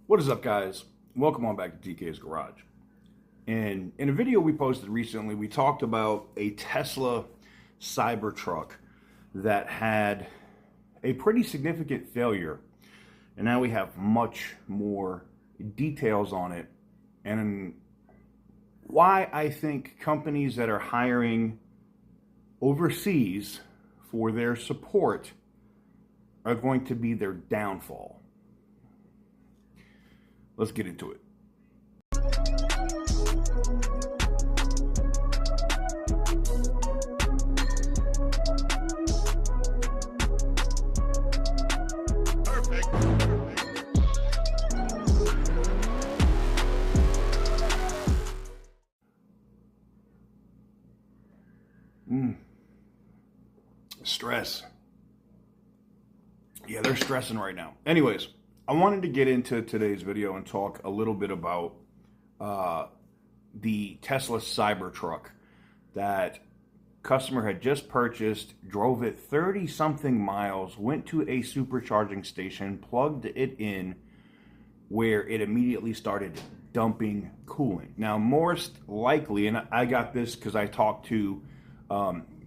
What is up, guys? Welcome on back to TK's Garage. And in a video we posted recently, we talked about a Tesla Cybertruck that had a pretty significant failure. And now we have much more details on it and why I think companies that are hiring overseas for their support are going to be their downfall. Let's get into it. Stress. Yeah, they're stressing right now. Anyways, I wanted to get into today's video and talk a little bit about the Tesla Cybertruck that customer had just purchased, drove it 30-something miles, went to a supercharging station, plugged it in, where it immediately started dumping coolant. Now, most likely, and I got this because I talked to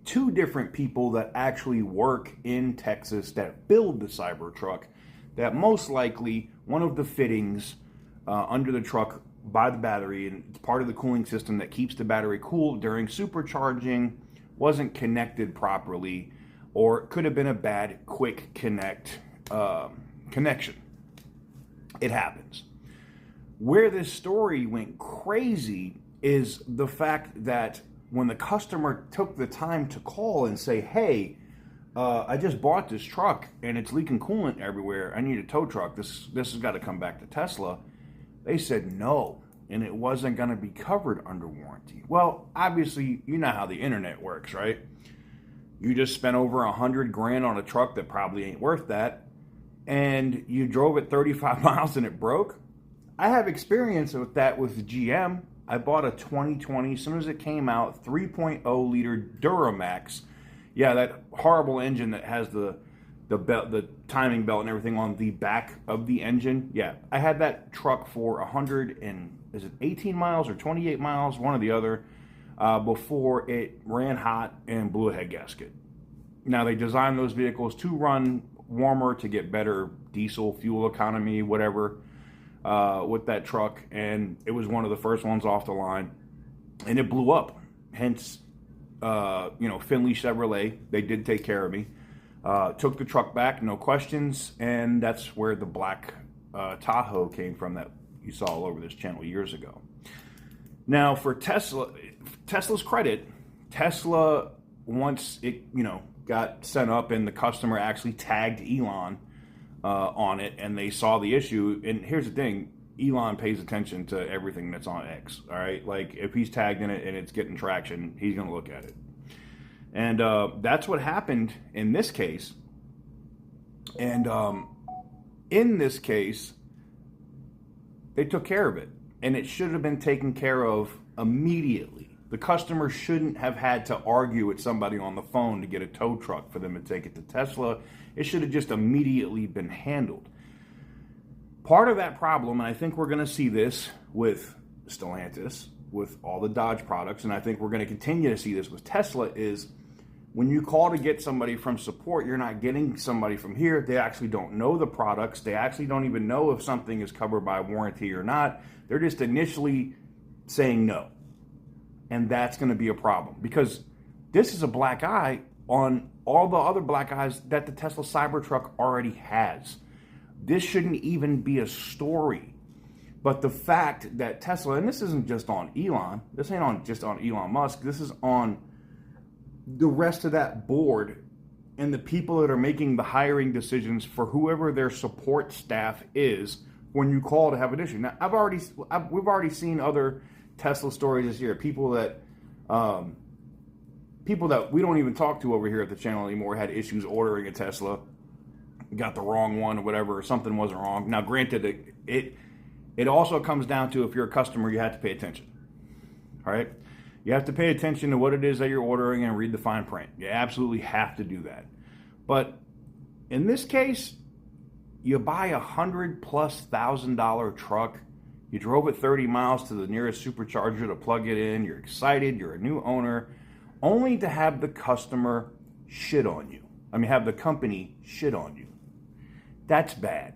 two different people that actually work in Texas that build the Cybertruck, that most likely one of the fittings under the truck by the battery, and it's part of the cooling system that keeps the battery cool during supercharging, wasn't connected properly, or it could have been a bad quick connection. It happens. Where this story went crazy is the fact that when the customer took the time to call and say, hey, I just bought this truck and it's leaking coolant everywhere, I need a tow truck, this has got to come back to Tesla, they said no, and it wasn't going to be covered under warranty. Well, obviously, you know how the internet works, right? You just spent over $100,000 on a truck that probably ain't worth that, and you drove it 35 miles and it broke. I have experience with that with GM. I bought a 2020, as soon as it came out, 3.0 liter Duramax. Yeah, that horrible engine that has the belt, the timing belt and everything on the back of the engine. Yeah, I had that truck for 18 miles or 28 miles, one or the other, before it ran hot and blew a head gasket. Now, they designed those vehicles to run warmer to get better diesel fuel economy, whatever, with that truck, and it was one of the first ones off the line, and it blew up. Hence, Finley Chevrolet, they did take care of me. Took the truck back, no questions, and that's where the black Tahoe came from that you saw all over this channel years ago. Now, for Tesla's credit, Tesla, once it got sent up and the customer actually tagged Elon on it, and they saw the issue. And here's the thing, Elon pays attention to everything that's on X, all right? Like, if he's tagged in it and it's getting traction, he's going to look at it. And that's what happened in this case. And in this case, they took care of it. And it should have been taken care of immediately. The customer shouldn't have had to argue with somebody on the phone to get a tow truck for them to take it to Tesla. It should have just immediately been handled. Part of that problem, and I think we're going to see this with Stellantis, with all the Dodge products, and I think we're going to continue to see this with Tesla, is when you call to get somebody from support, you're not getting somebody from here. They actually don't know the products. They actually don't even know if something is covered by warranty or not. They're just initially saying no. And that's going to be a problem, because this is a black eye on all the other black eyes that the Tesla Cybertruck already has. This shouldn't even be a story. But the fact that Tesla, and this isn't just on Elon, this ain't just on Elon Musk, this is on the rest of that board and the people that are making the hiring decisions for whoever their support staff is when you call to have an issue. Now, we've already seen other Tesla stories this year. People that we don't even talk to over here at the channel anymore had issues ordering a Tesla, got the wrong one or whatever, or something wasn't wrong. Now, granted, it also comes down to, if you're a customer, you have to pay attention. All right? You have to pay attention to what it is that you're ordering and read the fine print. You absolutely have to do that. But in this case, you buy $100,000+ truck, you drove it 30 miles to the nearest supercharger to plug it in, you're excited, you're a new owner, only to have the customer shit on you. Have the company shit on you. That's bad.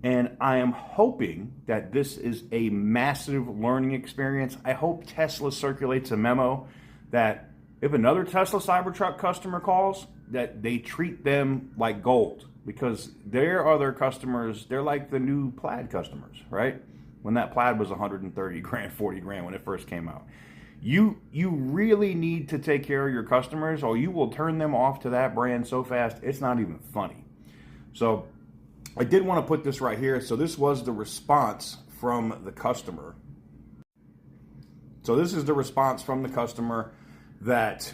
And I am hoping that this is a massive learning experience. I hope Tesla circulates a memo that if another Tesla Cybertruck customer calls, that they treat them like gold, because their other customers, they're like the new Plaid customers, right? When that Plaid was 130 grand, 40 grand when it first came out. You really need to take care of your customers, or you will turn them off to that brand so fast, it's not even funny. So I did want to put this right here. So this was the response from the customer. So this is the response from the customer that,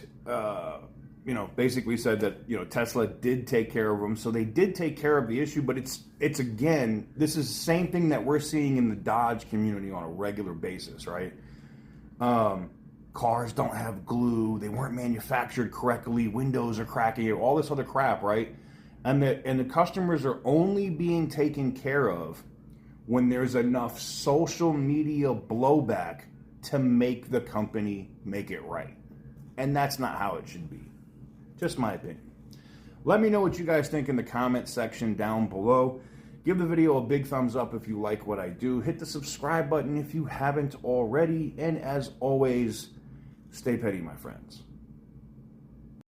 basically said that, Tesla did take care of them. So they did take care of the issue, but it's again, this is the same thing that we're seeing in the Dodge community on a regular basis, right? Cars don't have glue. They weren't manufactured correctly. Windows are cracking, all this other crap, right? And the customers are only being taken care of when there's enough social media blowback to make the company make it right. And that's not how it should be. Just my opinion. Let me know what you guys think in the comment section down below. Give the video a big thumbs up if you like what I do. Hit the subscribe button if you haven't already. And as always, stay petty, my friends.